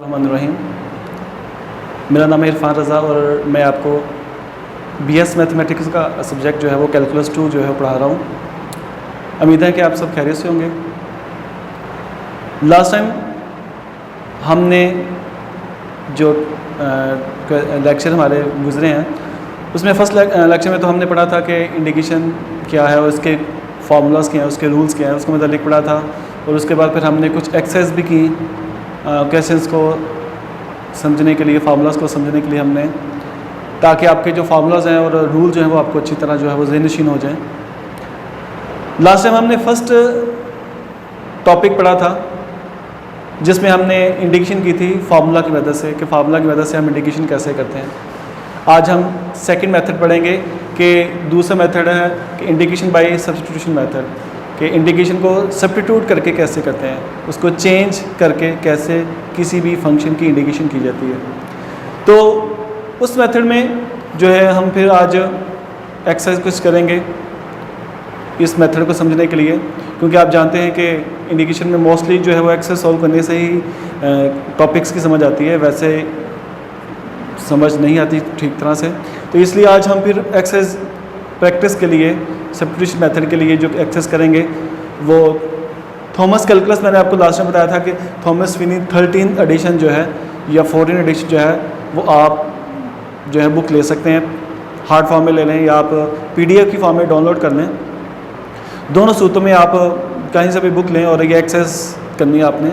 रहीम। मेरा नाम है इरफान रज़ा और मैं आपको बीएस मैथमेटिक्स का सब्जेक्ट जो है वो कैलकुलस 2 जो है पढ़ा रहा हूँ। उम्मीद है कि आप सब खैरियत से होंगे। लास्ट टाइम हमने जो लेक्चर हमारे गुजरे हैं उसमें फर्स्ट लेक्चर में तो हमने पढ़ा था कि इंडिकेशन क्या है और उसके फार्मूलाज क्या हैं, उसके रूल्स क्या हैं, उसके मतलब पढ़ा था। और उसके बाद फिर हमने कुछ एक्सरसाइज भी की क्वेश्चंस को समझने के लिए, फार्मूलाज को समझने के लिए हमने, ताकि आपके जो फार्मूलाज हैं और रूल जो है वो आपको अच्छी तरह जो है वो ज़हन-नशीन हो जाएं। लास्ट टाइम हमने फर्स्ट टॉपिक पढ़ा था जिसमें हमने इंडिकेशन की थी फार्मूला की वजह से, कि फार्मूला की वजह से हम इंडिकेशन कैसे करते हैं। आज हम सेकंड मेथड पढ़ेंगे कि दूसरा मेथड है कि इंडिकेशन बाय सब्स्टिट्यूशन मेथड, कि इंडिकेशन को सब्स्टिट्यूट करके कैसे करते हैं, उसको चेंज करके कैसे किसी भी फंक्शन की इंडिकेशन की जाती है। तो उस मेथड में जो है हम फिर आज एक्सरसाइज कुछ करेंगे इस मेथड को समझने के लिए, क्योंकि आप जानते हैं कि इंडिकेशन में मोस्टली जो है वो एक्सरसाइज सॉल्व करने से ही टॉपिक्स की समझ आती है, वैसे समझ नहीं आती ठीक तरह से। तो इसलिए आज हम फिर एक्सरसाइज प्रैक्टिस के लिए सब्स्टिट्यूशन मेथड के लिए जो एक्सरसाइज करेंगे वो थॉमस कैलकुलस, मैंने आपको लास्ट में बताया था कि थॉमस फिनी 13 एडिशन जो है या 14 एडिशन जो है वो आप जो है बुक ले सकते हैं, हार्ड फॉर्म में ले लें या आप PDF की फॉर्म में डाउनलोड कर लें। दोनों सूत्रों में आप कहीं से भी बुक लें और ये एक्सरसाइज करनी है आपने।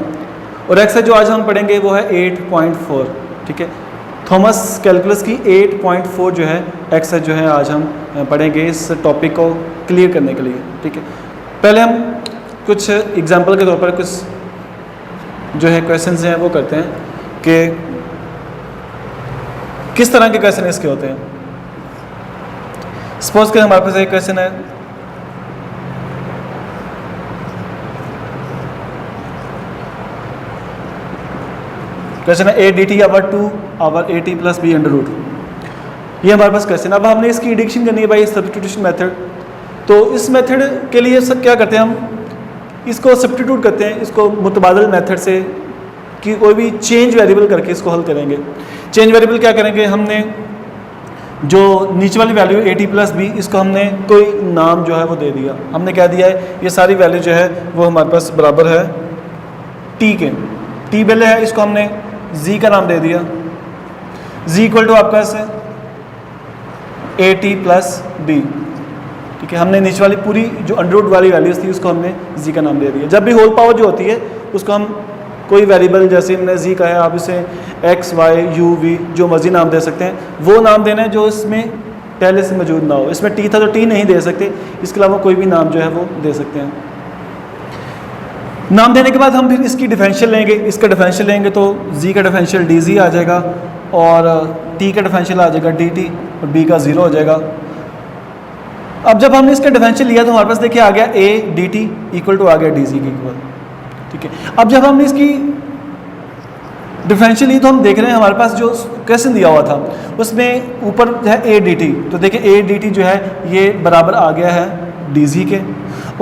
और एक्सरसाइज जो आज हम पढ़ेंगे वो है 8.4, ठीक है। थॉमस कैलकुलस की 8.4 जो है एक्सरसाइज जो है आज हम पढ़ेंगे इस टॉपिक को क्लियर करने के लिए, ठीक है। पहले हम कुछ एग्जांपल के तौर पर कुछ जो है क्वेश्चंस हैं वो करते हैं कि किस तरह के क्वेश्चन इसके होते हैं। सपोज कि हमारे पास एक क्वेश्चन है, क्वेश्चन है a dt over 2 over at plus b under root. ये हमारे पास क्वेश्चन। अब हमने इसकी इंडिकेशन करनी है बाई सब्स्टिट्यूशन मेथड। तो इस मेथड के लिए सब क्या करते हैं, हम इसको सब्स्टिट्यूट करते हैं, इसको मुतबादल मेथड से कि कोई भी चेंज वेरिएबल करके इसको हल करेंगे। चेंज वेरिएबल क्या करेंगे, हमने जो नीचे वाली वैल्यू at प्लस b, इसको हमने कोई नाम जो है वो दे दिया। हमने क्या दिया है, ये सारी वैल्यू जो है वो हमारे पास बराबर है t के। t वैल्यू है, इसको हमने z का नाम दे दिया। z इक्वल टू आपका से at प्लस b, ठीक है। हमने नीचे वाली पूरी जो अंडर रूट वाली वैल्यूज थी उसको हमने z का नाम दे दिया। जब भी होल पावर जो होती है उसको हम कोई वेरिएबल, जैसे हमने z का है, आप इसे x y u v जो मर्जी नाम दे सकते हैं, वो नाम देना है जो इसमें पहले से मौजूद ना हो। इसमें t था तो t नहीं दे सकते, इसके अलावा कोई भी नाम जो है वो दे सकते हैं। नाम देने के बाद हम फिर इसकी डिफरेंशियल लेंगे। इसका डिफरेंशियल लेंगे तो z का डिफरेंशियल dz आ जाएगा और t का डिफरेंशियल आ जाएगा dt और b का 0 हो जाएगा। अब जब हमने इसका डिफरेंशियल लिया तो हमारे पास देखिए आ गया a dt इक्वल टू आ गया dz की इक्वल, ठीक है। अब जब हमने इसकी डिफरेंशियल ली तो हम देख रहे हैं हमारे पास जो क्वेश्चन दिया हुआ था उसमें ऊपर है a dt, तो देखिए a dt जो है ये बराबर आ गया है dz के,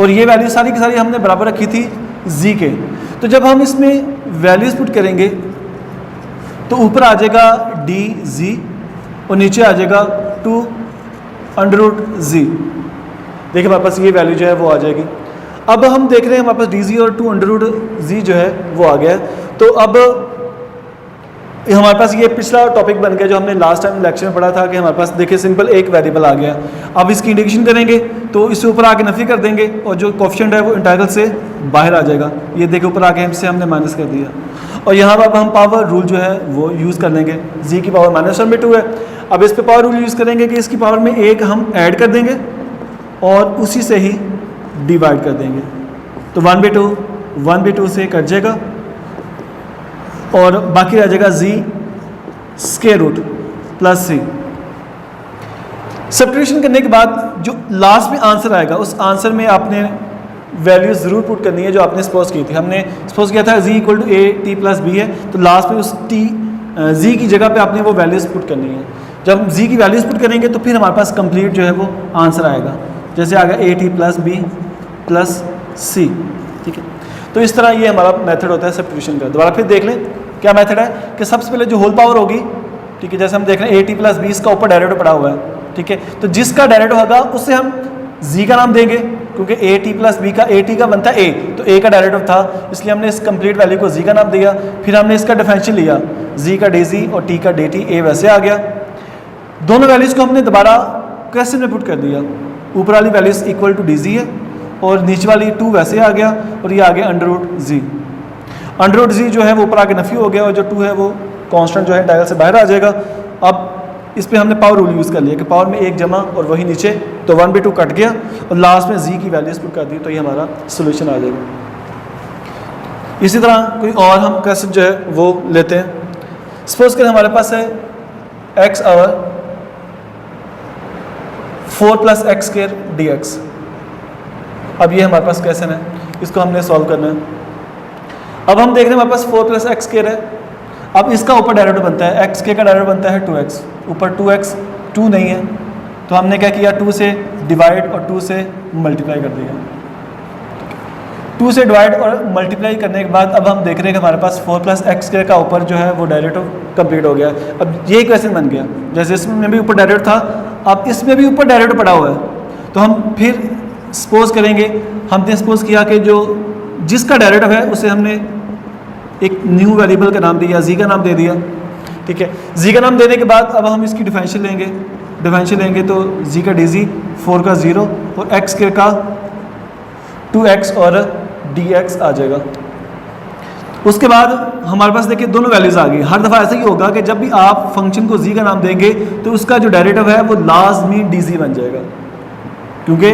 और ये वैल्यू सारी की सारी हमने बराबर रखी थी z के। तो जब हम इसमें वैल्यूज पुट करेंगे तो ऊपर आ जाएगा dz और नीचे आ जाएगा 2 अंडर रूट z। देखिए हमारे पास ये वैल्यू जो है वो आ जाएगी। अब हम देख रहे हैं हमारे पास dz और 2 अंडर रूट z जो है वो आ गया है। तो अब हमारे पास ये पिछला टॉपिक बन गया जो हमने लास्ट टाइम लेक्चर में पढ़ा था कि हमारे पास देखिए सिंपल एक वेरिएबल आ गया। अब इसकी इंडिकेशन करेंगे तो इससे ऊपर आके नफी कर देंगे और जो कोफिशिएंट है वो इंटीग्रल से बाहर आ जाएगा। ये देखिए ऊपर आके हमसे हमने माइनस कर दिया और यहाँ पर अब हम पावर रूल जो है वो यूज़ कर लेंगे। z की पावर -1/2 है। अब इस पर पावर रूल यूज़ करेंगे कि इसकी पावर में एक हम ऐड कर देंगे और उसी से ही डिवाइड कर देंगे। तो 1/2 से कट जाएगा और बाकी रह जाएगा z square root plus c। Subtraction करने के बाद जो लास्ट में आंसर आएगा उस आंसर में आपने वैल्यू ज़रूर पुट करनी है जो आपने सपोज की थी। हमने सपोज किया था z equal to at plus b है, तो लास्ट में उस z की जगह पे आपने वो वैल्यूज़ पुट करनी है। जब z की वैल्यूज़ पुट करेंगे तो फिर हमारे पास कंप्लीट जो है वो आंसर आएगा। जैसे आ गया at plus b plus c, ठीक है। तो इस तरह ये हमारा मेथड होता है सब्स्टिट्यूशन का। दोबारा फिर देख लें, क्या मेथड है कि सबसे पहले जो होल पावर होगी, ठीक है, जैसे हम देख रहे हैं a t + b, इसका ऊपर डेरिवेटिव पड़ा हुआ है, ठीक है, तो जिसका डेरिवेटिव होगा उससे हम z का नाम देंगे, क्योंकि a t + b का a t का बनता है a, तो a का डेरिवेटिव था, इसलिए हमने इस कंप्लीट वैल्यू को z का नाम दिया। फिर हमने इसका डिफरेंशियल लिया, z का dz और t का dt, a वैसे आ गया। दोनों वैल्यूज को हमने दोबारा क्वेश्चन में पुट कर दिया, ऊपर वाली वैल्यूज इक्वल टू dz है और नीचे वाली 2 वैसे आ गया और ये आ गया √z। √z जो है वो ऊपर आके नफी हो गया और जो 2 है वो कांस्टेंट जो है इंटीग्रल से बाहर आ जाएगा। अब इस पे हमने पावर रूल यूज़ कर लिया कि पावर में 1 जमा और वही नीचे, तो 1/2 कट गया और लास्ट में z की वैल्यूज पुट कर दी, तो ये हमारा सोल्यूशन आ जाएगा। इसी तरह कोई और हम क्वेश्चन जो है वो लेते हैं। सपोज करें हमारे पास है x आवर 4 + x² dx। अब ये हमारे पास क्वेश्चन है, इसको हमने सॉल्व करना है। अब हम देख रहे हैं हमारे पास 4 + x² है। अब इसका ऊपर डेरिवेटिव बनता है, x के का डेरिवेटिव बनता है 2x, ऊपर 2x 2 नहीं है, तो हमने क्या किया, 2 से डिवाइड और 2 से मल्टीप्लाई कर दिया। 2 से डिवाइड और मल्टीप्लाई करने के बाद अब हम देख रहे हैं कि हमारे पास 4 + x² का ऊपर जो है वो डेरिवेटिव कंप्लीट हो गया। अब ये क्वेश्चन बन गया, जैसे इसमें भी ऊपर डेरिवेटिव था, अब इसमें भी ऊपर डेरिवेटिव पड़ा हुआ है, तो हम फिर सपोज करेंगे, हमने सपोज किया कि जो जिसका डेरिवेटिव है उसे हमने एक न्यू वेरिएबल का नाम दिया, z का नाम दे दिया, ठीक है। z का नाम देने के बाद अब हम इसकी डिफरेंशियल लेंगे, तो z का dz 4 का 0 और x² का 2x और dx आ जाएगा। उसके बाद हमारे पास देखिए दोनों वैल्यूज आ गई। हर दफ़ा ऐसा ही होगा कि जब भी आप फंक्शन को z का नाम देंगे तो उसका जो डेरिवेटिव है वो लाजमी dz बन जाएगा, क्योंकि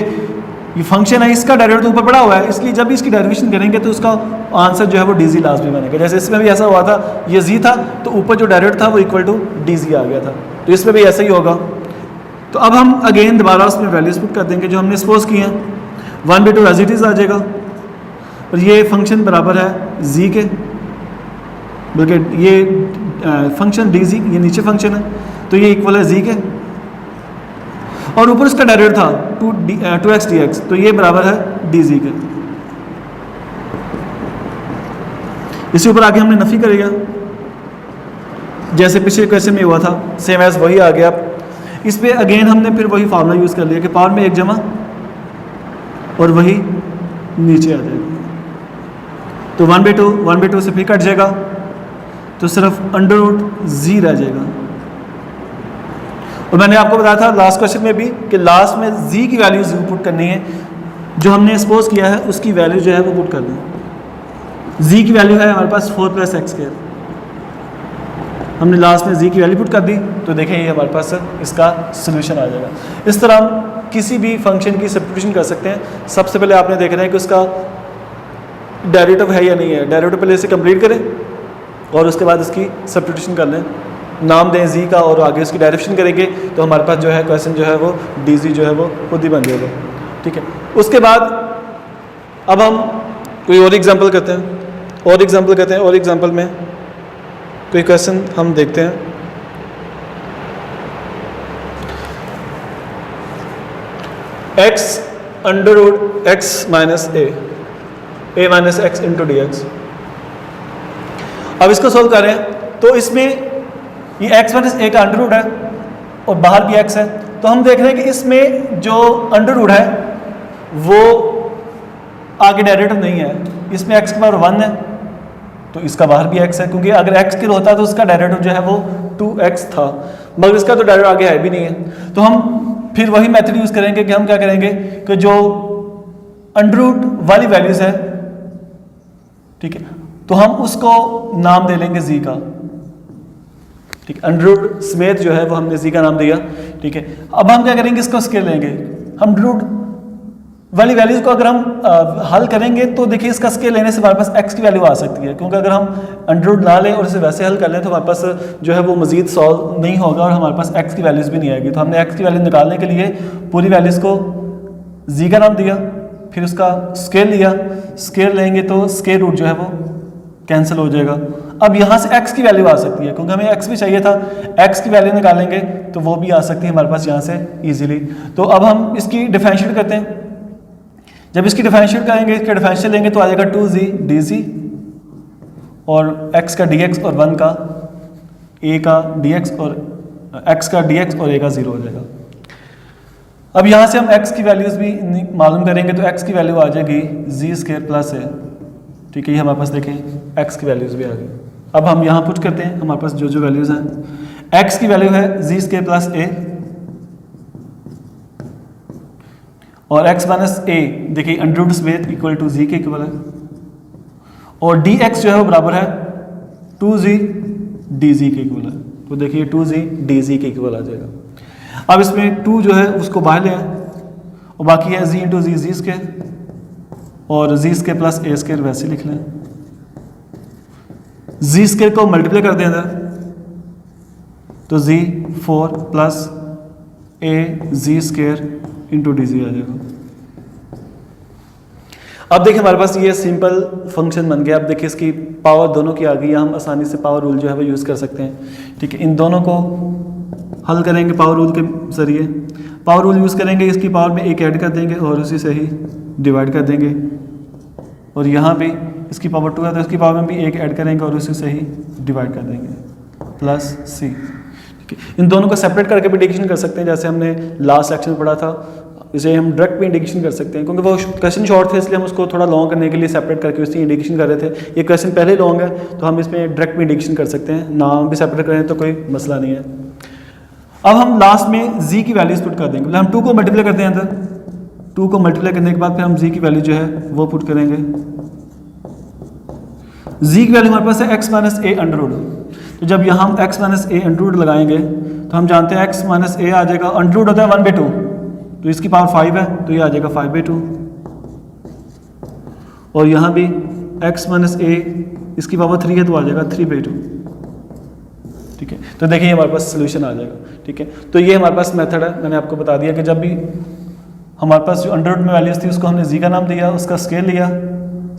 ये फंक्शन है, इसका डेरिवेटिव ऊपर पड़ा हुआ है, इसलिए जब भी इसकी डेरिवेशन करेंगे तो उसका आंसर जो है वो dz लाजमी बनेगा। जैसे इसमें भी ऐसा हुआ था, ये z था तो ऊपर जो डेरिवेटिव था वो इक्वल टू dz आ गया था, तो इसमें भी ऐसा ही होगा। तो अब हम अगेन दोबारा उसमें वैल्यूज पुट कर देंगे जो हमने सपोज किए हैं। 1/2 एज इट इज़ आ जाएगा और ये फंक्शन बराबर है z के, बल्कि ये फंक्शन dz, ये नीचे फंक्शन है तो ये इक्वल है z के, और ऊपर इसका डेरिवेटिव था 2x dx, तो ये बराबर है dz के। इसके ऊपर आगे हमने नफी करेगा, जैसे पिछले क्वेश्चन में हुआ था सेम एज वही आ गया। इस पे अगेन हमने फिर वही फार्मूला यूज़ कर लिया कि पावर में 1 जमा और वही नीचे आ जाएगा, तो 1/2 से फिर कट जाएगा, तो सिर्फ √z रह जाएगा। और मैंने आपको बताया था लास्ट क्वेश्चन में भी कि लास्ट में z की वैल्यू पुट करनी है, जो हमने सपोज किया है उसकी वैल्यू जो है वो पुट कर दें। z की वैल्यू है हमारे पास 4 + x², हमने लास्ट में z की वैल्यू पुट कर दी, तो देखें ये हमारे पास इसका सोल्यूशन आ जाएगा। इस तरह हम किसी भी फंक्शन की सब्स्टिट्यूशन कर सकते हैं। सबसे पहले आपने देखना है कि उसका डेरिवेटिव है या नहीं है, डेरिवेटिव पहले इसे कंप्लीट करें और उसके बाद इसकी सब्स्टिट्यूशन कर लें, नाम दें z का और आगे उसकी डायरेक्शन करेंगे, तो हमारे पास जो है क्वेश्चन जो है वो dz जो है वो खुद ही बन जाएगा, ठीक है। उसके बाद अब हम कोई और एग्जांपल करते हैं, और एग्जांपल में कोई क्वेश्चन हम देखते हैं। x - a - x into dx। अब इसको सोल्व करें तो इसमें ये x - a का अंडर है और बाहर भी x है, तो हम देख रहे हैं कि इसमें जो अंडर है वो आगे डेरिवेटिव नहीं है, इसमें x की पावर 1 है तो इसका बाहर भी x है, क्योंकि अगर x की होता तो उसका डेरिवेटिव जो है वो 2x था, मगर इसका तो डेरिवेटिव आगे है भी नहीं है। तो हम फिर वही मेथड यूज़ करेंगे कि हम क्या करेंगे कि जो अंडर वाली वैल्यूज है, ठीक है, तो हम उसको नाम दे लेंगे z का, ठीक, अंडर समेत जो है वो हमने z का नाम दिया, ठीक है। अब हम क्या करेंगे, इसको स्केल लेंगे, हम अंडर वाली वैल्यूज को अगर हम हल करेंगे तो देखिए इसका स्केल लेने से हमारे पास x की वैल्यू आ सकती है, क्योंकि अगर हम अंडर ना लें और इसे वैसे हल कर लें तो हमारे पास जो है वो मजीद सॉल्व नहीं होगा और हमारे पास x की वैल्यूज भी नहीं आएगी। तो हमने x की वैल्यू निकालने के लिए पूरी वैल्यूज को z का नाम दिया, फिर उसका स्केल लिया, स्केल लेंगे तो स्केल रूट जो है वो कैंसिल हो जाएगा। अब यहाँ से x की वैल्यू आ सकती है, क्योंकि हमें x भी चाहिए था, x की वैल्यू निकालेंगे तो वो भी आ सकती है हमारे पास यहाँ से ईजिली। तो अब हम इसकी डिफरेंशिएट करते हैं, जब इसकी डिफरेंशिएट करेंगे, इसके डिफरेंशियल लेंगे तो आ जाएगा 2z dz और x का dx और 1 का a का dx और x का dx और a का 0 हो जाएगा। अब यहाँ से हम x की वैल्यूज़ भी मालूम करेंगे, तो x की वैल्यू आ जाएगी जी स्क्वायर प्लस a। ठीक है, ये हमारे पास देखें x की वैल्यूज़ भी आ गई। अब हम यहाँ पुट करते हैं हमारे पास जो जो वैल्यूज़ हैं। x की वैल्यू है जी स्क्वायर प्लस a और x माइनस a देखिए अंडर स्क्वायर इक्वल टू जी के इक्वल है, और dx जो है वो बराबर है 2g dz के इक्वल है। तो देखिए 2g dz के इक्वल आ जाएगा। अब इसमें 2 जो है उसको बाहर ले आए और बाकी है z इंटू जी स्क्वायर और जी स्क्वायर प्लस a स्क्वायर वैसे लिख लें। जी स्क्वायर को मल्टीप्लाई कर दें अंदर, तो G 4 plus a G square into D G आ जाएगा। अब देखिए हमारे पास ये सिंपल फंक्शन बन गया। अब देखिए इसकी पावर दोनों की आ गई, हम आसानी से पावर रूल जो है वो यूज़ कर सकते हैं। ठीक है, इन दोनों को हल करेंगे पावर रूल के ज़रिए। पावर रूल यूज़ करेंगे, इसकी पावर में एक ऐड कर देंगे और उसी से ही डिवाइड कर देंगे, और यहाँ भी इसकी पावर 2 है तो इसकी पावर में भी एक ऐड करेंगे और उसी से ही डिवाइड कर देंगे प्लस सी। ठीक है, इन दोनों को सेपरेट करके भी इंडिकेशन कर सकते हैं, जैसे हमने लास्ट सेक्शन में पढ़ा था। इसे हम डायरेक्ट भी इंडिकेशन कर सकते हैं, क्योंकि वो क्वेश्चन शॉर्ट थे इसलिए हम उसको थोड़ा लॉन्ग करने के लिए सेपरेट करके उसकी इंडिकेशन कर रहे थे। ये क्वेश्चन पहले लॉन्ग है तो हम इसमें डायरेक्ट भी इंडिकेशन कर सकते हैं, नाम भी सेपरेट करें तो कोई मसला नहीं है। अब हम लास्ट में z की वैल्यूज पुट कर देंगे। मतलब हम 2 को मल्टीप्लाई करते हैं अंदर, 2 को मल्टीप्लाई करने के बाद फिर हम z की वैल्यू जो है वो पुट करेंगे। z की वैल्यू हमारे पास है x minus A under root. तो जब यहाँ हम x minus A under root लगाएंगे तो हम जानते हैं x माइनस ए आ जाएगा, अंडर रूट होता है 1/2, तो इसकी पावर 5 है तो ये आ जाएगा 5/2, और यहाँ भी x माइनस ए इसकी पावर 3 है तो आ जाएगा 3/2। ठीक है, तो देखिए हमारे पास सोल्यूशन आ जाएगा। ठीक है, तो ये हमारे पास मेथड है। मैंने आपको बता दिया कि जब भी हमारे पास जो अंडर रूट में वैल्यूज थी उसको हमने जी का नाम दिया, उसका स्केयर लिया,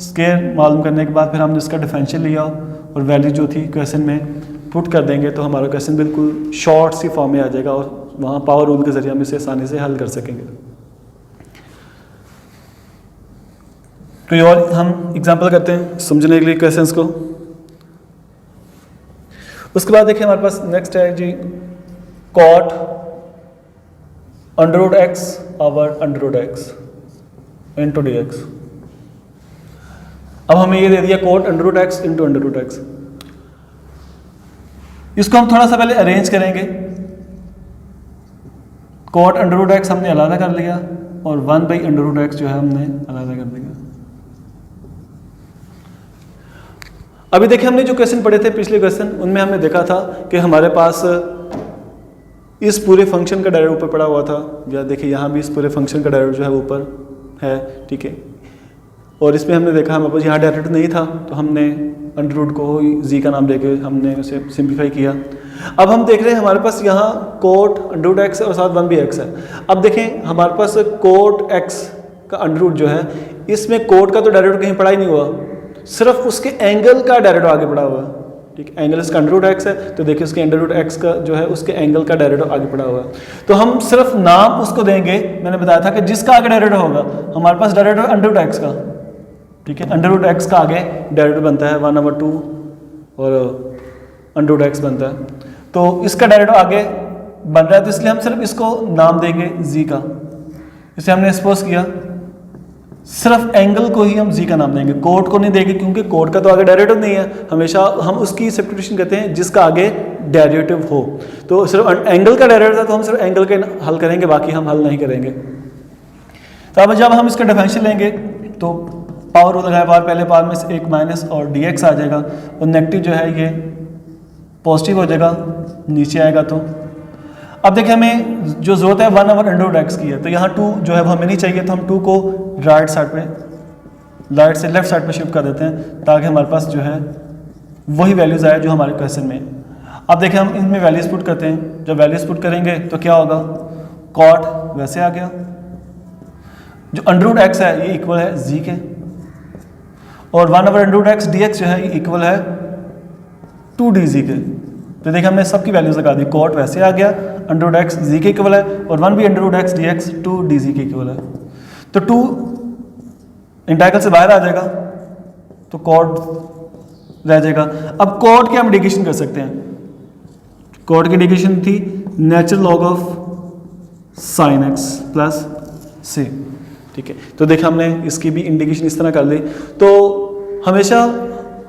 स्केयर मालूम करने के बाद फिर हमने उसका डिफरेंशियल लिया और वैल्यू जो थी क्वेश्चन में पुट कर देंगे तो हमारा क्वेश्चन बिल्कुल शॉर्ट सी फॉर्म में आ जाएगा और वहाँ पावर रूल के जरिए हम इसे आसानी से हल कर सकेंगे। कोई और हम एग्जांपल करते हैं समझने के लिए क्वेश्चंस को। उसके बाद देखिए हमारे पास नेक्स्ट है जी cot under root x over under root x into d x. अब हमें ये दे दिया cot under root x into under root x. इसको हम थोड़ा सा पहले अरेंज करेंगे। कॉट अंडर रूट एक्स हमने अलग कर लिया और 1 बाई अंडर रूट एक्स जो है हमने अलग कर दिया। अभी देखिए हमने जो क्वेश्चन पढ़े थे पिछले क्वेश्चन, उनमें हमने देखा था कि हमारे पास इस पूरे फंक्शन का डायरेक्ट ऊपर पड़ा हुआ था, या देखिए यहाँ भी इस पूरे फंक्शन का डायरेक्ट जो है ऊपर है। ठीक है, और इसमें हमने देखा हमारे पास यहाँ डायरेक्ट नहीं था तो हमने अंडर रूट को जी का नाम देके हमने उसे सिंप्लीफाई किया। अब हम देख रहे हैं हमारे पास यहाँ कोट अंडर रूट एक्स है और साथ 1 भी एक्स है। अब देखें हमारे पास कोट एक्स का अंडर रूट जो है, इसमें कोट का तो डायरेक्ट कहीं पड़ा ही नहीं हुआ, सिर्फ उसके एंगल का डायरेक्ट आगे पड़ा हुआ है। ठीक है, एंगल इसका अंडर रूट एक्स है तो देखिए उसके अंडर रूट एक्स का जो है उसके एंगल का डायरेक्ट आगे पड़ा हुआ है। तो हम सिर्फ नाम उसको देंगे, मैंने बताया था कि जिसका आगे डायरेक्ट होगा, हमारे पास डायरेक्ट है अंडर रूट एक्स का। ठीक है, अंडर रूट एक्स का आगे डायरेक्ट बनता है 1/2 और अंडर रूट एक्स बनता है, तो इसका डायरेक्ट आगे बन रहा है तो इसलिए हम सिर्फ इसको नाम देंगे जी का। इसे हमने सपोज किया सिर्फ एंगल को ही हम जी का नाम देंगे, कोट को नहीं देंगे क्योंकि कोट का तो आगे डेरिवेटिव नहीं है। हमेशा हम उसकी सब्स्टिट्यूशन करते हैं जिसका आगे डेरिवेटिव हो। तो सिर्फ एंगल का डेरिवेटिव था तो हम सिर्फ एंगल के हल करेंगे, बाकी हम हल नहीं करेंगे। तो अब जब हम इसका डिफरेंशियल लेंगे तो पावर लगाए बार पहले पावर में से एक माइनस और dx आ जाएगा और नेगेटिव जो है ये पॉजिटिव हो जाएगा नीचे आएगा। तो अब देखिए हमें जो जरूरत है 1/√x की है, तो यहाँ 2 जो है वो हमें नहीं चाहिए, तो हम 2 को राइट साइड पे, राइट से लेफ्ट साइड पे शिफ्ट कर देते हैं ताकि हमारे पास जो है वही वैल्यूज आए जो हमारे क्वेश्चन में। अब देखिए हम इनमें वैल्यूज पुट करते हैं। जब वैल्यूज पुट करेंगे तो क्या होगा, कॉट वैसे आ गया, जो √x है ये इक्वल है जी के, और 1/√x dx जो है ये इक्वल है 2dz के। तो देखिए हमने सबकी वैल्यूज लगा दी, कॉट वैसे आ गया, √x जी के इक्वल है और 1 भी √x dx 2dz के इक्वल है। तो 2 इंटीग्रल से बाहर आ जाएगा तो कॉट रह जाएगा। अब कॉड की हम इंडिकेशन कर सकते हैं, कॉड की इंडिकेशन थी natural log of sine x plus C. ठीक है, तो देखा हमने इसकी भी इंडिकेशन इस तरह कर ली। तो हमेशा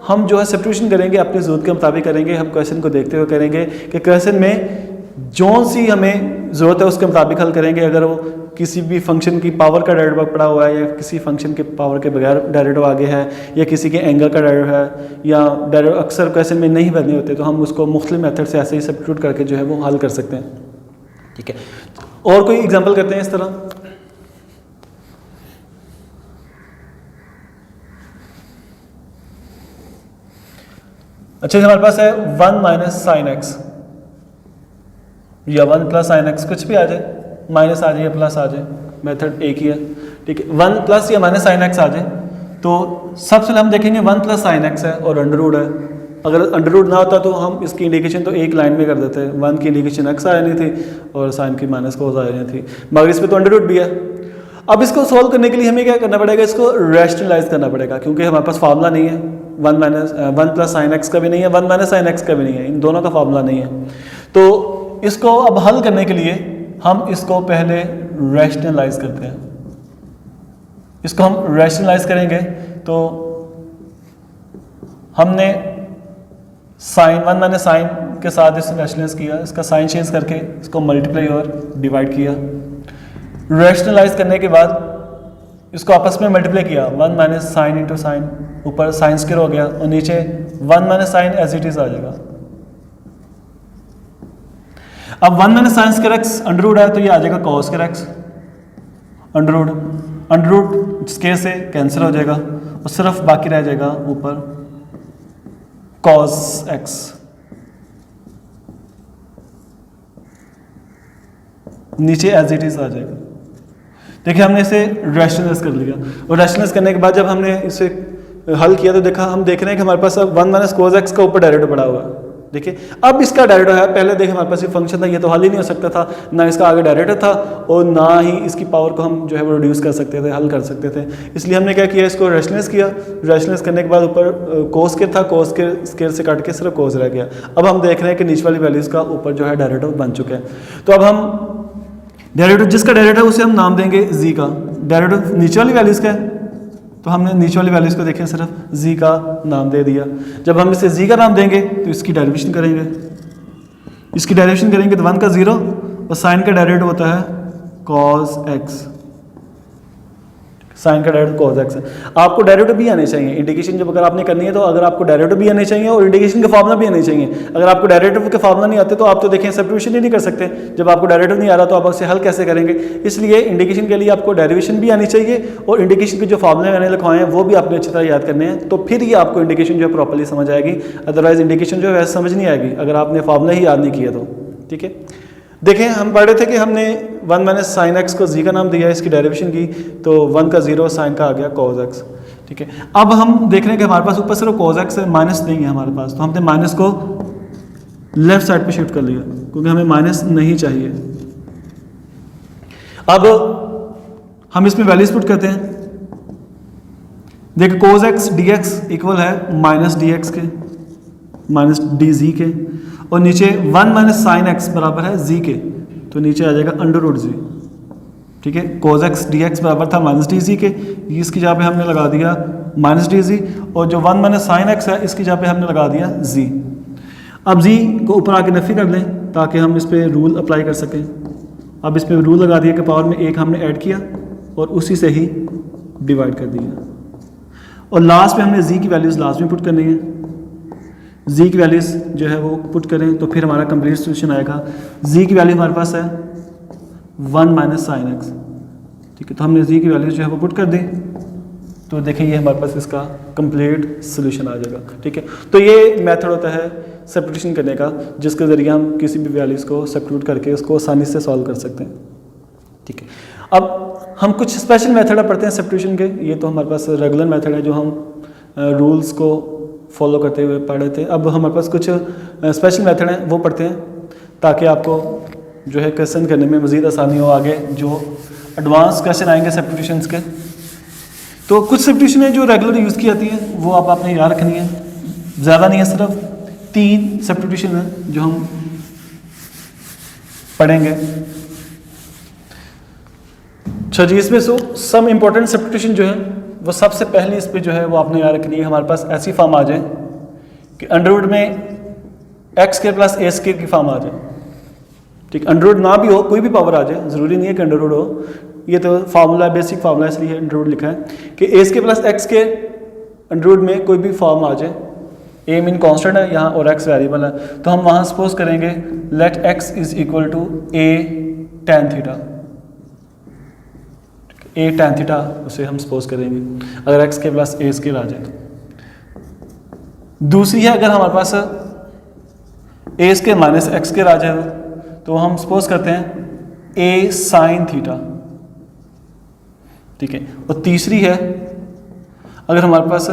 हम जो है सब्स्टिट्यूशन करेंगे अपनी ज़रूरत के मुताबिक करेंगे, हम क्वेश्चन को देखते हुए करेंगे कि क्वेश्चन में जो सी हमें ज़रूरत है उसके मुताबिक हल करेंगे। अगर वो किसी भी फंक्शन की पावर का डेरिवेटिव पड़ा हुआ है या किसी फंक्शन के पावर के बगैर डेरिवेटिव आगे है या किसी के एंगल का डेरिवेटिव है या डेरिवेटिव अक्सर क्वेश्चन में नहीं बने होते, तो हम उसको मुख्तलिफ मेथड से ऐसे ही सब्स्टिट्यूट करके जो है वो हल कर सकते हैं। ठीक है, और कोई एग्जाम्पल करते हैं इस तरह। अच्छा, हमारे पास है 1 माइनस साइन एक्स या 1 प्लस साइन एक्स, कुछ भी आ जाए, माइनस आ जाए या प्लस आ जाए, मेथड एक ही है। ठीक है, 1 प्लस या माइनस साइन एक्स आ जाए तो सबसे पहले हम देखेंगे 1 प्लस साइन एक्स है और अंडर रूट है। अगर अंडर रूट ना होता तो हम इसकी इंडिकेशन तो एक लाइन में कर देते हैं, 1 की इंडिकेशन एक्स आ जानी थी और साइन की माइनस कोस आ जानी थी, मगर इस पर तो अंडर रूट भी है। अब इसको सॉल्व करने के लिए हमें क्या करना पड़ेगा, इसको रैशनलाइज करना पड़ेगा, क्योंकि हमारे पास फार्मूला नहीं है, 1 प्लस साइन एक्स का भी नहीं है, 1 माइनस साइन एक्स का भी नहीं है, इन दोनों का फार्मूला नहीं है। तो इसको अब हल करने के लिए हम इसको पहले रैशनलाइज करते हैं। इसको हम रैशनलाइज करेंगे तो हमने साइन 1 मैंने साइन के साथ इसको रैशनलाइज किया, इसका साइन चेंज करके इसको मल्टीप्लाई और डिवाइड किया। रैशनलाइज करने के बाद इसको आपस में मल्टीप्लाई किया, 1 माइनस साइन इंटू साइन, ऊपर साइन स्क्वायर हो गया और नीचे 1 minus sine as it is आ जाएगा। अब 1 minus sine square x under root है तो ये आ जाएगा cos square x, under root square से कैंसिल हो जाएगा और सिर्फ बाकी रह जाएगा ऊपर कॉस एक्स। नीचे एज इट इज आ जाएगा। देखिए हमने इसे रैशनलाइज कर लिया और रैशनलाइज करने के बाद जब हमने इसे हल किया तो देखा, हम देख रहे हैं कि हमारे पास अब 1 माइनस कोस एक्स का ऊपर डेरिवेटिव पड़ा हुआ है। देखिए अब इसका डेरिवेटिव है, पहले देखिए हमारे पास ये फंक्शन था, ये तो हल ही नहीं हो सकता था, ना इसका आगे डेरिवेटिव था और ना ही इसकी पावर को हम जो है वो रिड्यूस कर सकते थे, हल कर सकते थे। इसलिए हमने क्या किया, इसको रैशनलाइज किया। रैशनलाइज करने के बाद ऊपर कोस स्क्वायर था, कोस स्क्वायर से काट के सिर्फ कोस रह गया। अब हम देख रहे हैं कि नीचे वाली वैल्यूज का ऊपर जो है डेरिवेटिव बन चुका है। तो अब हम डेरिवेटिव, जिसका डेरिवेटिव उसे हम नाम देंगे जी का। डेरिवेटिव नीचे वाली वैल्यूज का है तो हमने नीचे वाली वैल्यूज को देखें सिर्फ जी का नाम दे दिया। जब हम इसे जी का नाम देंगे तो इसकी डेरिवेशन करेंगे, इसकी डेरिवेशन करेंगे तो 1 का 0 और साइन का डेरिवेटिव होता है कॉस एक्स, साइन का डेरिवेटिव कॉस एक्स है। आपको डेरिवेटिव भी आने चाहिए, इंडिकेशन जब अगर आपने करनी है तो अगर आपको डेरिवेटिव भी आने चाहिए और इंडिकेशन का फार्मूला भी आने चाहिए। अगर आपको डेरिवेटिव के फार्मूला नहीं आते तो आप तो देखें सब्स्टिट्यूशन ही नहीं कर सकते। जब आपको डेरिवेटिव नहीं आ रहा तो आप उसे हल कैसे करेंगे। इसलिए इंडिकेशन के लिए आपको डेरिवेशन भी आनी चाहिए और इंडिकेशन के जो फार्मूले मैंने लिखवाए हैं वो भी आपने अच्छी तरह याद करने हैं, तो फिर ये आपको इंडिकेशन जो है प्रॉपर्ली समझ आएगी। अदरवाइज इंडिकेशन जो है वैसे समझ नहीं आएगी अगर आपने फार्मूला ही याद नहीं किया तो। ठीक है, देखें हम पढ़ रहे थे कि हमने 1 माइनस साइन एक्स को जी का नाम दिया, इसकी डेरिवेशन की, तो 1 का 0 साइन का आ गया कॉस एक्स। ठीक है, अब हम देख रहे हैं कि हमारे पास ऊपर सिर्फ कॉस एक्स है, माइनस नहीं है हमारे पास, तो हमने माइनस को लेफ्ट साइड पे शिफ्ट कर लिया क्योंकि हमें माइनस नहीं चाहिए। अब हम इसमें वैल्यूज पुट करते हैं। देखिए cos x D x equal है माइनस डी एक्स के, माइनस डी जी के, और नीचे 1 माइनस साइन एक्स बराबर है जी के, तो नीचे आ जाएगा अंडर रूट जी। ठीक है, कोस एक्स डी एक्स बराबर था माइनस डी जी के, इसकी जगह पे हमने लगा दिया माइनस डी जी, और जो 1 माइनस साइन एक्स है इसकी जगह पे हमने लगा दिया जी। अब जी को ऊपर आके नफी कर लें ताकि हम इस पर रूल अप्लाई कर सकें। अब इस पर रूल लगा दिया कि पावर में 1 हमने ऐड किया और उसी से ही डिवाइड कर दिया, और लास्ट में हमने जी की वैल्यूज़ लास्ट में पुट करनी है। जी की वैल्यूज़ जो है वो पुट करें तो फिर हमारा कंप्लीट सोल्यूशन आएगा। जी की वैल्यू हमारे पास है 1 माइनस साइन एक्स। ठीक है, तो हमने जी की वैल्यूज़ जो है वो पुट कर दी, तो देखिए ये हमारे पास इसका कंप्लीट सोल्यूशन आ जाएगा। ठीक है, तो ये मेथड होता है सब्स्टिट्यूशन करने का, जिसके ज़रिए हम किसी भी वैल्यूज़ को सब्स्टिट्यूट करके उसको आसानी से सॉल्व कर सकते हैं। ठीक है, अब हम कुछ स्पेशल मेथड पढ़ते हैं सब्स्टिट्यूशन के। ये तो हमारे पास रेगुलर मेथड है जो हम रूल्स को फॉलो करते हुए पढ़े थे। अब हमारे पास कुछ स्पेशल मेथड हैं वो पढ़ते हैं ताकि आपको जो है क्वेश्चन करने में मज़ीद आसानी हो। आगे जो एडवांस क्वेश्चन आएंगे सब्स्टिट्यूशंस के, तो कुछ सब्स्टिट्यूशन है जो रेगुलर यूज़ की जाती है वो आप आपने याद रखनी है। ज़्यादा नहीं है, सिर्फ 3 सब्स्टिट्यूशन है जो हम पढ़ेंगे। अच्छा जी, इसमें सम इम्पोर्टेंट सब्स्टिट्यूशन जो है वो सबसे पहले इस पे जो है वो आपने याद रखनी है। हमारे पास ऐसी फॉर्म आ जाए कि अंडरवुड में एक्स स्क्वायर प्लस ए स्क्वायर की फॉर्म आ जाए, ठीक। अंडरवुड ना भी हो, कोई भी पावर आ जाए, ज़रूरी नहीं है कि अंडरवुड हो, ये तो फार्मूला बेसिक फार्मूला इसलिए अंडरवुड लिखा है कि ए स्क्वायर प्लस एक्स के अंडरवुड में कोई भी फॉर्म आ जाए। ए मीन कांस्टेंट है यहाँ और एक्स वेरिएबल है, तो हम वहाँ सपोज करेंगे let X is equal to A tan theta, A tan theta उसे हम सपोज करेंगे अगर एक्स के प्लस ए स्क्वायर आ जाए तो। दूसरी है अगर हमारे पास ए स्क्वायर माइनस एक्स स्क्वायर आ जाए तो हम सपोज करते हैं ए साइन थीटा, ठीक है। और तीसरी है अगर हमारे पास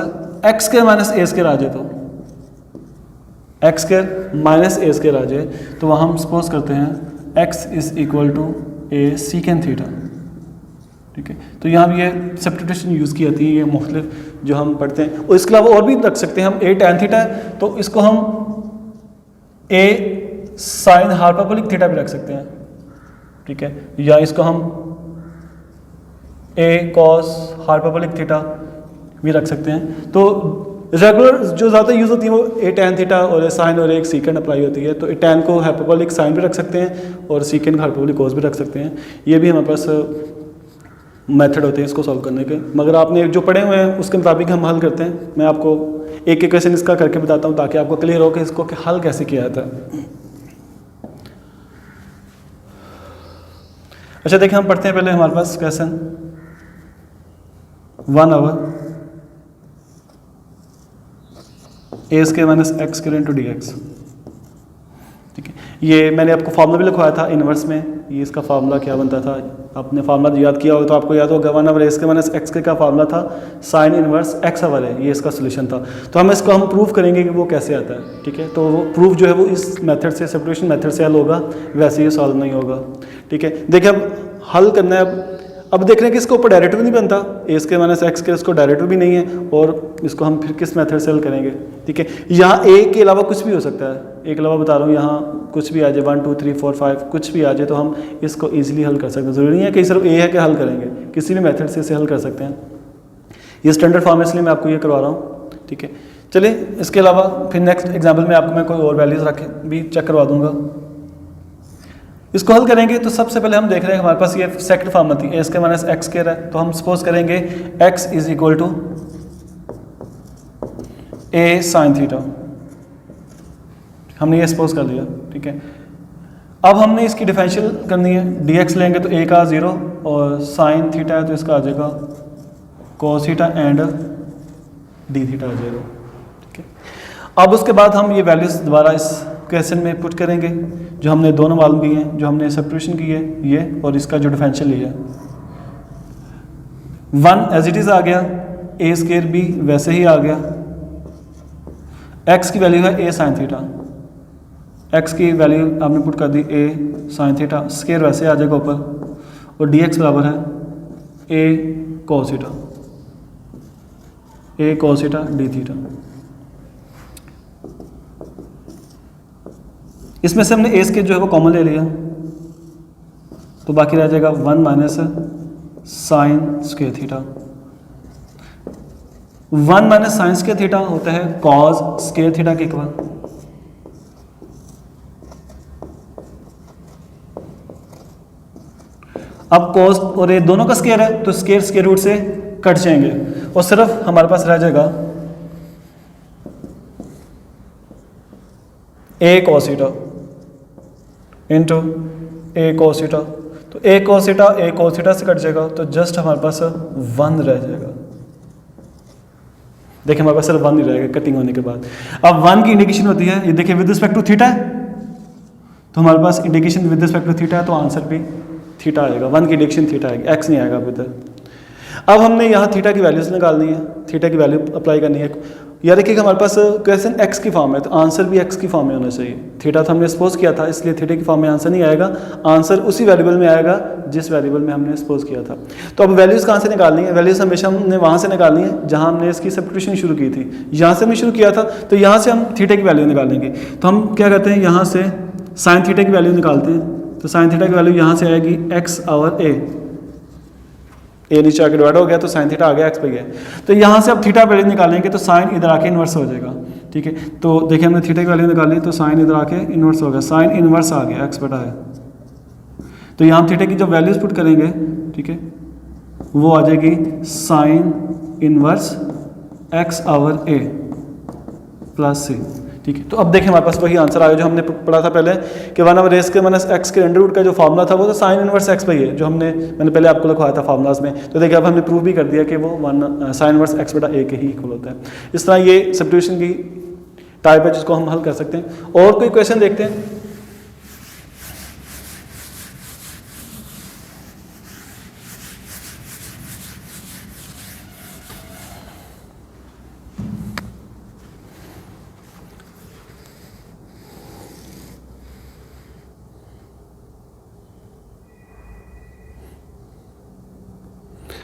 X square minus A square आ जाए तो X square minus A square आ जाए तो वहाँ हम सपोज करते हैं X is equal to A secant theta, ठीक है। तो यहाँ भी ये सब्स्टिट्यूशन यूज़ की जाती है, ये मुख्तलिफ जो हम पढ़ते हैं। और इसके अलावा और भी रख सकते हैं हम, ए tan थीटा है तो इसको हम ए साइन हाइपरबोलिक थीटा भी रख सकते हैं, ठीक है। या इसको हम ए कॉस हाइपरबोलिक थीटा भी रख सकते हैं। तो रेगुलर जो ज़्यादा यूज़ होती है वो ए tan थीटा और ए साइन और एक सीकेंड अप्लाई होती है। तो ए tan को हाइपरबोलिक साइन भी रख सकते हैं और सीकेंड को हाइपरबोलिक कॉस भी रख सकते हैं। ये भी हमारे पास मेथड होते हैं इसको सॉल्व करने के, मगर आपने जो पढ़े हुए हैं उसके मुताबिक हम हल करते हैं। मैं आपको एक एक क्वेश्चन इसका करके बताता हूँ ताकि आपको क्लियर हो कि इसको हल कैसे किया जाता है। अच्छा देखिए, हम पढ़ते हैं पहले हमारे पास question 1 over A square minus x square into d x, ठीक है। ये मैंने आपको फार्मूला भी लिखवाया था इनवर्स में, ये इसका फार्मूला क्या बनता था, आपने फार्मूला याद किया होगा तो आपको याद होगा 1 over A square minus x square का फार्मूला था साइन इनवर्स एक्स ओवर है, ये इसका सोल्यूशन था। तो हम इसको हम प्रूव करेंगे कि वो कैसे आता है, ठीक है। तो वो प्रूफ जो है वो इस मेथड से, सब्स्टिट्यूशन मेथड से हल होगा, वैसे ये सॉल्व नहीं होगा, ठीक है। देखिए अब हल करना है, अब देख रहे हैं कि इसके ऊपर डायरेक्टिव नहीं बनता, ए स्क्वायर माइनस एक्स स्क्वायर इसको डायरेक्टिव भी नहीं है, और इसको हम फिर किस मेथड से हल करेंगे, ठीक है। यहाँ ए के अलावा कुछ भी हो सकता है, ए के अलावा बता रहा हूँ, यहाँ कुछ भी आ जाए 1 2 3 4 5 कुछ भी आ जाए तो हम इसको ईजिली हल कर सकते हैं। ज़रूरी नहीं है कि सिर्फ ए है कि हल करेंगे, किसी भी मेथड से इसे हल कर सकते हैं। ये स्टैंडर्ड फॉर्म है इसलिए मैं आपको ये करवा रहा हूँ, ठीक है। चलिए इसके अलावा फिर नेक्स्ट एग्जाम्पल में आपको मैं कोई और वैल्यूज़ रख भी चेक करवा दूँगा। इसको हल करेंगे तो सबसे पहले हम देख रहे हैं हमारे पास ये सेकंड फॉर्म थी, A square minus x square है, तो हम सपोज करेंगे X is equal to A sine theta, हमने ये सपोज कर लिया, ठीक है। अब हमने इसकी डिफरेंशियल करनी है, डी एक्स लेंगे तो ए का 0 और साइन थीटा है तो इसका आ जाएगा cos theta and d theta आ जाएगा, ठीक है। अब उसके बाद हम ये वैल्यूज दोबारा इस क्वेश्चन में पुट करेंगे, जो हमने दोनों मालूम की हैं, जो हमने सब्स्टिट्यूशन की है ये, और इसका जो डिफरेंशियल लिया है 1 एज इट इज़ आ गया, ए स्क्वायर भी वैसे ही आ गया, एक्स की वैल्यू है ए साइन थीटा, एक्स की वैल्यू आपने पुट कर दी ए साइन थीटा, स्क्वायर वैसे आ जाएगा ऊपर, और डी एक्स बराबर है ए कोस थीटा, ए कोस थीटा डी थीटा। इसमें से हमने ए स्क्वायर जो है वो कॉमन ले लिया, तो बाकी रह जाएगा 1 minus sine square theta. 1 minus sine square theta होता है कॉस स्क्वायर थीटा के इक्वल। अब कॉस और ये दोनों का स्क्वायर है तो स्क्वायर स्क्वायर रूट से कट जाएंगे और सिर्फ हमारे पास रह जाएगा ए कॉस थीटा इंटू ए कॉस थीटा। तो ए कॉस थीटा से कट जाएगा तो जस्ट हमारे पास 1 रह जाएगा। देखिए हमारे पास सिर्फ 1 ही रहेगा कटिंग होने के बाद। अब 1 की इंडिकेशन होती है, ये देखिए विद रिस्पेक्ट टू थीटा है, तो हमारे पास indication with respect to theta है तो आंसर भी थीटा आएगा। 1 की इंडिकेशन थीटा आएगी, एक्स नहीं आएगा अब इधर। अब हमने यहाँ थीटा की वैल्यूज़ निकालनी है, थीटा की वैल्यू अप्लाई करनी है। याद रखिए हमारे पास क्वेश्चन एक्स की फॉर्म है तो आंसर भी एक्स की फॉर्म में होना चाहिए। थीटा तो हमने सपोज किया था, इसलिए थीटा की फॉर्म में आंसर नहीं आएगा, आंसर उसी वेरिएबल में आएगा जिस वेरिएबल में हमने सपोज किया था। तो अब वैल्यूज़ कहाँ से निकालनी है? वैल्यूज़ हमेशा हमने वहाँ से निकालनी है जहाँ हमने इसकी सब्स्टिट्यूशन शुरू की थी। यहाँ से हमने शुरू किया था तो यहाँ से हम थीटा की वैल्यू निकालेंगे। तो हम क्या करते हैं, यहाँ से साइन थीटा की वैल्यू निकालते हैं। तो साइन थीटा की वैल्यू यहाँ से आएगी एक्स आवर ए नीचे आके डिवाइड हो गया तो साइन थीटा आ गया एक्स पे गया। तो यहाँ से अब थीटा वैल्यू निकालेंगे तो साइन इधर आके इन्वर्स हो जाएगा। ठीक है, तो देखिए हमने थीटा की वैल्यू निकाली तो साइन इधर आके इन्वर्स हो गया, साइन इन्वर्स आ गया एक्स बटा है। तो यहाँ थीटा की जब वैल्यूज पुट करेंगे, ठीक है, वो आ जाएगी sine inverse x over A plus C. ठीक है, तो अब देखें हमारे पास वही आंसर आया जो हमने पढ़ा था पहले कि 1/a के माइनस एक्स के अंडर रूट का जो फार्मूला था वो तो साइन इनवर्स एक्स पे ही है, जो मैंने पहले आपको लिखवाया था फार्मूलाज में। तो देखिए अब हमने प्रूव भी कर दिया कि वो साइन इनवर्स एक्स बटा ए के ही इक्वल होता है। इस तरह ये सब्स्टिट्यूशन की टाइप है जिसको हम हल कर सकते हैं। और कोई क्वेश्चन देखते हैं।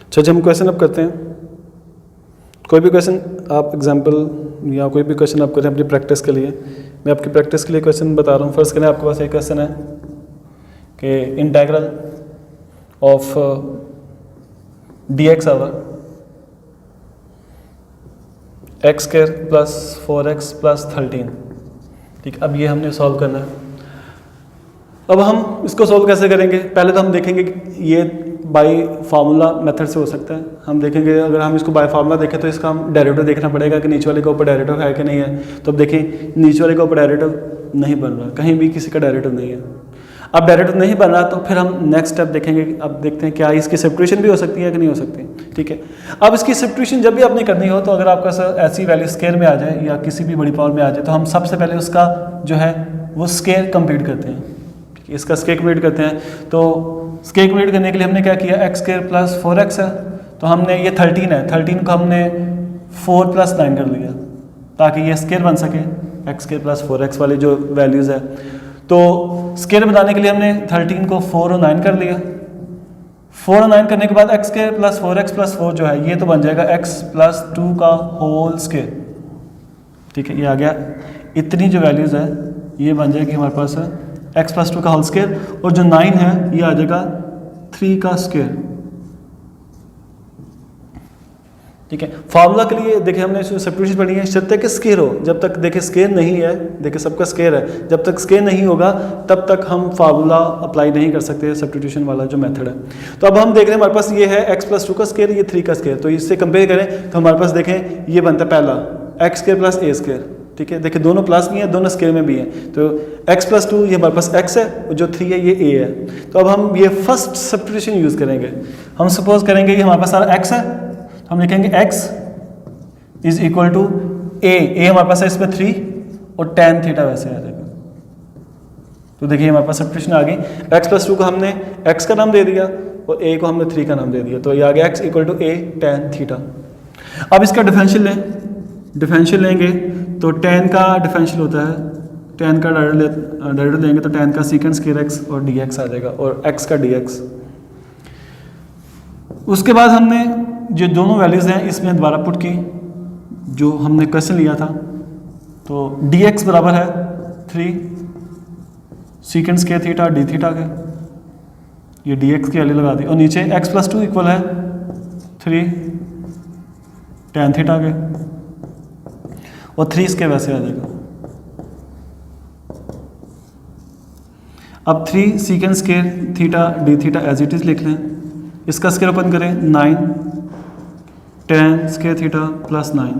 अच्छा, हम क्वेश्चन अब करते हैं। कोई भी क्वेश्चन आप एग्जांपल या कोई भी क्वेश्चन आप करें अपनी प्रैक्टिस के लिए। मैं आपकी प्रैक्टिस के लिए क्वेश्चन बता रहा हूँ। फर्स्ट करें, आपके पास एक क्वेश्चन है कि integral of dx over X square plus 4x plus 13। ठीक, अब ये हमने सॉल्व करना है। अब हम इसको सॉल्व कैसे करेंगे? पहले तो हम देखेंगे कि ये बाय फार्मूला मेथड से हो सकता है। हम देखेंगे अगर हम इसको बाय फार्मूला देखें तो इसका हम डेरिवेटिव देखना पड़ेगा कि नीचे वाले का ऊपर डेरिवेटिव है कि नहीं है। तो अब देखें नीचे वाले का ऊपर डेरिवेटिव नहीं बन रहा, कहीं भी किसी का डेरिवेटिव नहीं है। अब डेरिवेटिव नहीं बन रहा तो फिर हम नेक्स्ट स्टेप देखेंगे। अब देखते हैं क्या इसकी सब्स्टिट्यूशन भी हो सकती है कि नहीं हो सकती। ठीक है, अब इसकी सब्स्टिट्यूशन जब भी आपने करनी हो तो अगर आपका ऐसी वैल्यू स्क्वायर में आ जाए या किसी भी बड़ी पावर में आ जाए तो हम सबसे पहले उसका जो है वो स्क्वायर कंप्लीट करते हैं। इसका स्क्वायर कंप्लीट करते हैं। तो स्क्वायर कंप्लीट करने के लिए हमने क्या किया, एक्स स्क्वायर प्लस 4x है तो हमने ये 13 है, 13 को हमने 4 प्लस 9 कर लिया ताकि ये स्क्वायर बन सके, एक्स स्क्वायर प्लस 4x वाली जो वैल्यूज़ है। तो स्क्वायर बनाने के लिए हमने 13 को 4 और 9 कर लिया। 4 और 9 करने के बाद x square plus 4x plus 4 जो है ये तो बन जाएगा x प्लस 2 का होल स्क्वायर। ठीक है, ये आ गया। इतनी जो वैल्यूज़ है ये बन जाएगी हमारे पास है x प्लस 2 का होल स्क्वायर, और जो 9 है ये आ जाएगा 3 का स्क्वायर। ठीक है, फार्मूला के लिए देखिए हमने सब्स्टिट्यूशन पढ़ी है, जब तक स्क्वायर हो, जब तक देखिए स्क्वायर नहीं है, देखिए सबका स्क्वायर है, जब तक स्क्वायर नहीं होगा तब तक हम फार्मूला अप्लाई नहीं कर सकते सब्स्टिट्यूशन वाला जो मेथड है। तो अब हम देख रहे हैं हमारे पास ये है x प्लस 2 का स्क्वायर, ये 3 का स्क्वायर। तो इससे कंपेयर करें तो हमारे पास देखें ये बनता है पहला एक्स स्क्वायर प्लस ए स्क्वायर। ठीक है, देखिए दोनों प्लस भी हैं, दोनों स्क्वायर में भी हैं। तो x प्लस 2 ये हमारे पास x है और जो 3 है ये a है। तो अब हम ये फर्स्ट सब्स्टिट्यूशन यूज़ करेंगे। हम सपोज करेंगे ये हमारे पास सारा x है तो हम लिखेंगे x is equal to a हमारे पास है इसमें 3 और tan थीटा वैसे आ जाएगा। तो देखिए हमारे पास सब्स्टिट्यूशन आ गई। x प्लस 2 को हमने x का नाम दे दिया और a को हमने 3 का नाम दे दिया। तो ये आ गया x equal to a tan theta. अब इसका डिफरेंशियल लें, डिफरेंशियल लेंगे तो tan का डिफरेंशियल होता है, tan का डेरिवेटिव लेंगे तो tan का सीकेंड स्क्वायर x और dx आ जाएगा और x का dx। उसके बाद हमने जो दोनों वैल्यूज़ हैं इसमें दोबारा पुट की जो हमने क्वेश्चन लिया था। तो dx बराबर है 3 secant square theta d theta के, ये dx की वैल्यू लगा दी, और नीचे x प्लस 2 इक्वल है 3 tan थीटा के, और 3 इसके वैसे आ जाएगा। अब 3 secant square theta D theta as it is लिख लें। इसका स्क्वायर ओपन करें 9 tan स्क्वायर थीटा प्लस 9।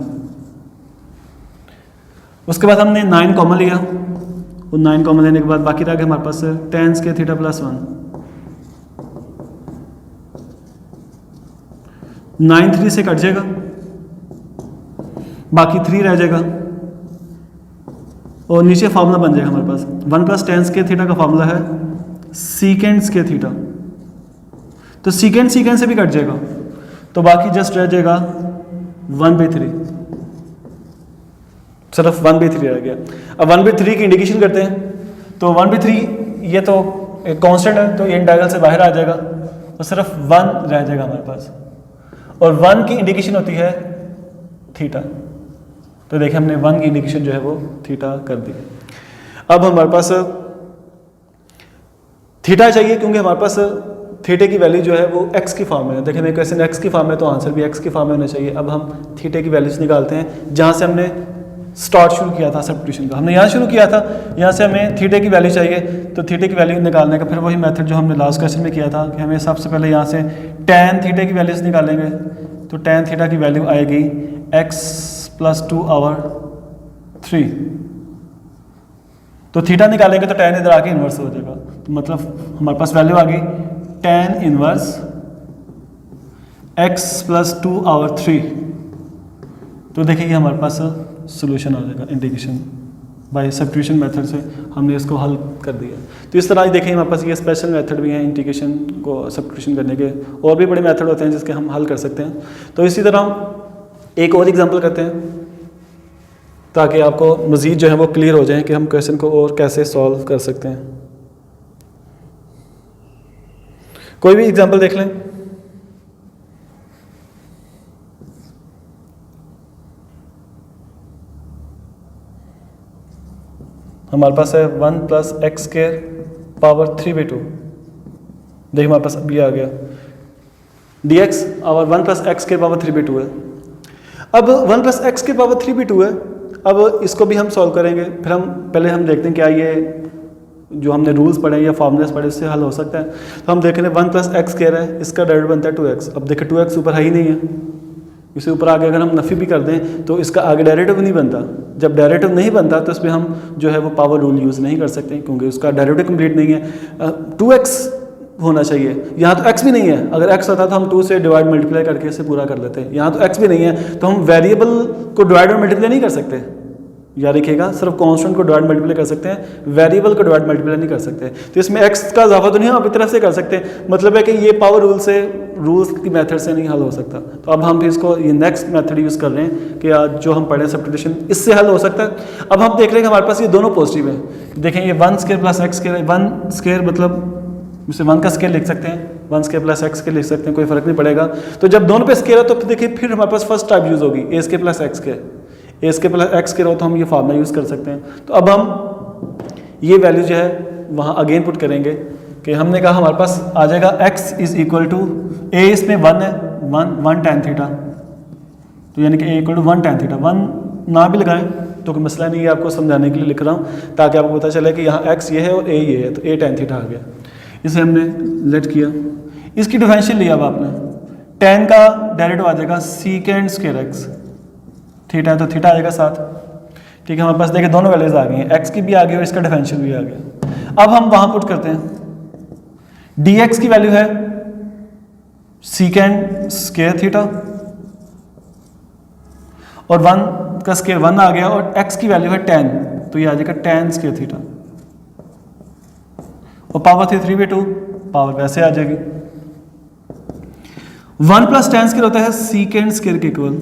उसके बाद हमने 9 कॉमन लिया और 9 कॉमन लेने के बाद बाकी रह गया हमारे पास tan स्क्वायर थीटा प्लस 1। 9 3 से कट जाएगा, बाकी 3 रह जाएगा और नीचे फार्मूला बन जाएगा हमारे पास 1 प्लस tan स्क्वायर थीटा का फार्मूला है सीकेंड स्क्वायर थीटा। तो सीकेंड से भी कट जाएगा। तो बाकी जस्ट रह जाएगा 1/3, सिर्फ 1/3 रह गया। अब 1/3 की इंडिकेशन करते हैं, तो 1/3 ये तो एक कांस्टेंट है, तो ये इंटीग्रल से बाहर आ जाएगा, तो सिर्फ 1 रह जाएगा हमारे पास, और 1 की इंडिकेशन होती है थीटा। तो देखिए हमने 1 की इंडिकेशन जो है वो थीटा कर दी। अब हमारे पास थीटा चाहिए, क्योंकि हमारे पास थीटे की वैल्यू जो है वो x की फॉर्म में है। देखिए मेरे क्वेश्चन x की फॉर्म में, तो आंसर भी x की फॉर्म में होना चाहिए। अब हम थीटे की वैल्यूज निकालते हैं, जहाँ से हमने स्टार्ट शुरू किया था सब्स्टिट्यूशन का, हमने यहाँ शुरू किया था, यहाँ से हमें थीटे की वैल्यू चाहिए। तो थीटे की वैल्यू निकालने का फिर वही मेथड जो हमने लास्ट क्वेश्चन में किया था कि हमें सबसे पहले यहाँ से tan थीटे की वैल्यूज निकालेंगे। तो tan थीटा की वैल्यू आएगी x + 2/3। तो थीटा निकालेंगे तो tan इधर आके इन्वर्स हो जाएगा, तो मतलब हमारे पास वैल्यू आ गई tan इन्वर्स x + 2/3। तो देखिए हमारे पास सोल्यूशन आ जाएगा इंटीग्रेशन बाय सब्स्टिट्यूशन मेथड से, हमने इसको हल कर दिया। तो इस तरह देखिए हमारे पास ये स्पेशल मेथड भी हैं इंटीग्रेशन को सब्स्टिट्यूशन करने के, और भी बड़े मेथड होते हैं जिसके हम हल कर सकते हैं। तो इसी तरह एक और एग्जांपल करते हैं, ताकि आपको मज़ीद जो है वो क्लियर हो जाए कि हम क्वेश्चन को और कैसे सॉल्व कर सकते हैं। कोई भी एग्जांपल देख लें। हमारे पास है 1 + x² पावर 3/2। देखिए हमारे पास अब ये आ गया dx और 1 + x² पावर 3/2 है। अब 1 + x² पावर 3/2 है, अब इसको भी हम सॉल्व करेंगे। फिर हम पहले देखते हैं क्या ये जो हमने रूल्स पढ़े या फॉर्मूलाज पढ़े इससे हल हो सकता है। तो हम देख रहे हैं 1 + x² है, इसका डेरिवेटिव बनता है 2x। अब देखिए 2x ऊपर है ही नहीं है, इसे ऊपर आगे अगर हम नफ़ी भी कर दें तो इसका आगे डेरिवेटिव नहीं बनता। जब डेरिवेटिव नहीं बनता तो इसमें हम जो है वो पावर रूल यूज़ नहीं कर सकते, क्योंकि उसका डेरिवेटिव कंप्लीट नहीं है। 2x होना चाहिए, यहाँ तो x भी नहीं है। अगर x होता तो हम 2 से डिवाइड मल्टीप्लाई करके इसे पूरा कर लेते हैं। यहाँ तो x भी नहीं है, तो हम वेरिएबल को डिवाइड और मल्टीप्लाई नहीं कर सकते। याद रखिएगा, सिर्फ कांस्टेंट को डिवाइड मल्टीप्लाई कर सकते हैं, वेरिएबल को डिवाइड मल्टीप्लाई नहीं कर सकते। तो इसमें x का इजाफा तो नहीं हम अपनी तरफ से कर सकते, मतलब है कि ये पावर रूल्स की मेथड से नहीं हल हो सकता। तो अब हम भी इसको ये नेक्स्ट मेथड यूज़ कर रहे हैं कि आज जो हम पढ़े सब्स्टिट्यूशन, इससे हल हो सकता है। अब हम देख रहे हैं कि हमारे पास ये दोनों पॉजिटिव हैं। देखें ये 1² + x², 1² मतलब इसे 1 का स्केयर लिख सकते हैं, 1² + x² लिख सकते हैं, कोई फर्क नहीं पड़ेगा। तो जब दोनों पे स्केयर है तो देखिए फिर हमारे पास फर्स्ट टाइप यूज़ होगी a² + x²। a² + x² हो तो हम ये फार्मूला यूज़ कर सकते हैं। तो अब हम ये वैल्यू जो है वहाँ अगेन पुट करेंगे कि हमने कहा हमारे पास आ जाएगा x = a, इसमें 1 है, 1 tan थीटा। तो यानी कि a = 1 tan थीटा। 1 ना भी लगाएं तो कोई मसला नहीं है, आपको समझाने के लिए लिख रहा हूँ ताकि आपको पता चले कि यहाँ x ये है और a ये है, तो a tan थीटा आ गया। इसे हमने लेट किया, इसकी डिफरेंशियल लिया। अब आपने tan का डेरिवेटिव आ जाएगा sec² x, थीटा है तो थीटा आएगा साथ। ठीक है, हमारे पास देखिए दोनों वैल्यूज आ गई हैं, x की भी आ गई और इसका डिफरेंशियल भी आ गया। अब हम वहाँ पुट करते हैं, dx की वैल्यू है sec² थीटा और 1 का स्केयर 1 आ गया, और x की वैल्यू है tan, तो ये आ जाएगा tan² थीटा, और पावर थी 3/2, पावर वैसे आ जाएगी। 1 + tan² होता है sec² के इक्वल,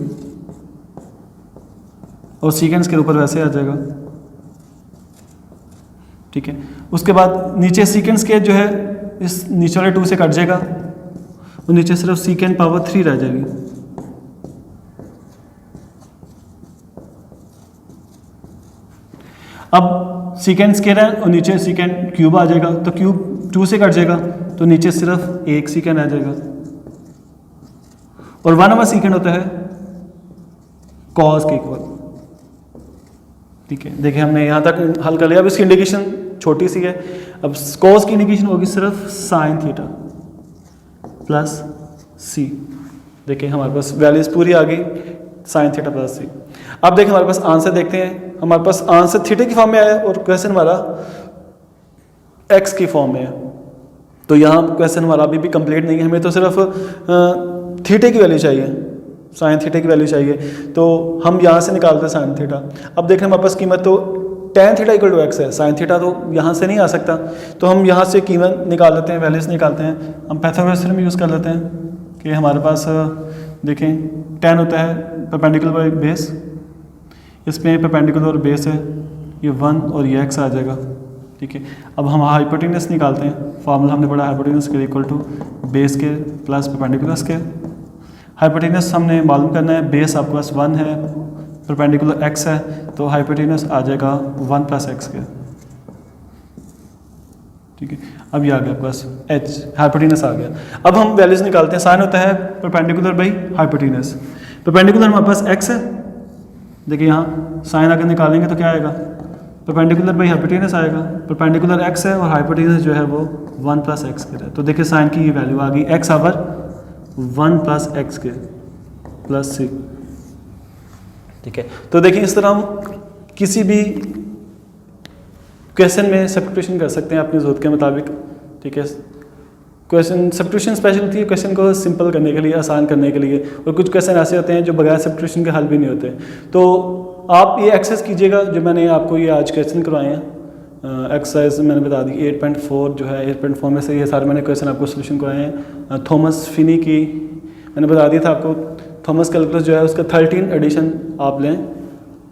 और sec² ऊपर वैसे आ जाएगा। ठीक है, उसके बाद नीचे sec² जो है इस नीचे वाले 2 से कट जाएगा, और नीचे सिर्फ sec पावर 3 रह जाएगी। अब sec² है और नीचे sec³ आ जाएगा, तो क्यूब 2 से कट जाएगा, तो नीचे सिर्फ एक sec आ जाएगा, और 1/sec होता है cos के इक्वल। ठीक है, देखिए हमने यहाँ तक हल कर लिया। अब इसकी इंडिकेशन छोटी सी है। अब cos की इंडिकेशन होगी सिर्फ sin थीटा प्लस c। देखिए हमारे पास वैल्यूज पूरी आ गई, sin थीटा प्लस c। अब देखिए हमारे पास आंसर देखते हैं। हमारे पास आंसर थीटा की फॉर्म में आया और क्वेश्चन हमारा x की फॉर्म में है। तो यहाँ क्वेश्चन हमारा अभी भी कंप्लीट नहीं है, हमें तो सिर्फ थीटे की वैल्यू चाहिए, sin थीटा की वैल्यू चाहिए। तो हम यहाँ से निकालते हैं sin थीटा। अब देख रहे हैं हमारे पास कीमत तो tan थीटा = x है, sin थीटा तो यहाँ से नहीं आ सकता, तो हम यहाँ से कीमत निकाल लेते हैं, वैल्यूज निकालते हैं। हम पाइथागोरस थ्योरम यूज़ कर लेते हैं कि हमारे पास देखें tan होता है परपेंडिकुलर बाई बेस, इसमें परपेंडिकुलर और बेस है, ये 1 और ये x आ जाएगा। ठीक है, अब हम हाइपोटेनस निकालते हैं। फार्मूला हमने पढ़ा हाइपोटेनस के इक्वल टू बेस के प्लस परपेंडिकुलर के। हाइपोटेनस हमने मालूम करना है, बेस आपके पास 1 है, परपेंडिकुलर x है, तो हाइपोटेनस आ जाएगा 1 प्लस x के। ठीक है, अब ये आ गया आपके पास h, हाइपोटेनस आ गया। अब हम वैल्यूज निकालते हैं। साइन होता है परपेंडिकुलर बाई हाइपोटेनस। परपेंडिकुलर हमारे पास x है, देखिए यहाँ साइन अगर निकालेंगे तो क्या आएगा, परपेंडिकुलर बाई हाइपोटेनस आएगा। परपेंडिकुलर x है और हाइपोटेनस जो है वो 1 प्लस एक्स के है, तो देखिए साइन की ये वैल्यू आ गई x आवर 1 प्लस एक्स के प्लस c। ठीक है, तो देखिए इस तरह हम किसी भी क्वेश्चन में सब्स्टिट्यूशन कर सकते हैं अपनी ज़रूरत के मुताबिक। ठीक है, क्वेश्चन सब्स्टिट्यूशन स्पेशल होती है क्वेश्चन को सिंपल करने के लिए, आसान करने के लिए, और कुछ क्वेश्चन ऐसे होते हैं जो बगैर सब्स्टिट्यूशन के हल भी नहीं होते। तो आप ये एक्सरसाइज कीजिएगा जो मैंने आपको ये आज क्वेश्चन करवाए हैं। एक्सरसाइज मैंने बता दी 8.4 जो है, 8.4 में से ये सारे मैंने क्वेश्चन आपको सोल्यूशन करवाए हैं। थॉमस फिनी की मैंने बता दिया था आपको, थॉमस कैलकुलस जो है उसका 13 एडिशन आप लें,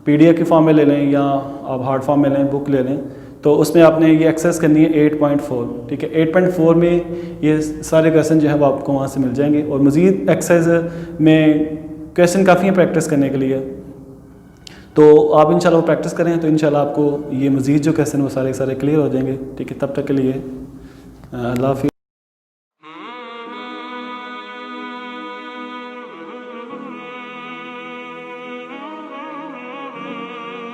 PDF के फॉर्म में ले लें या आप हार्ड फॉर्म में लें, बुक ले लें, तो उसमें आपने ये एक्सेस करनी है 8.4। ठीक है, 8.4 में ये सारे क्वेश्चन जो है वो आपको वहाँ से मिल जाएंगे, और मज़ीद एक्सरसाइज में क्वेश्चन काफ़ी हैं प्रैक्टिस करने के लिए। तो आप इंशाल्लाह वो प्रैक्टिस करें तो इंशाल्लाह आपको ये मज़ीद जो क्वेश्चन वो सारे क्लियर हो जाएंगे। ठीक है, तब तक के लिए अल्लाह हाफ़िज़।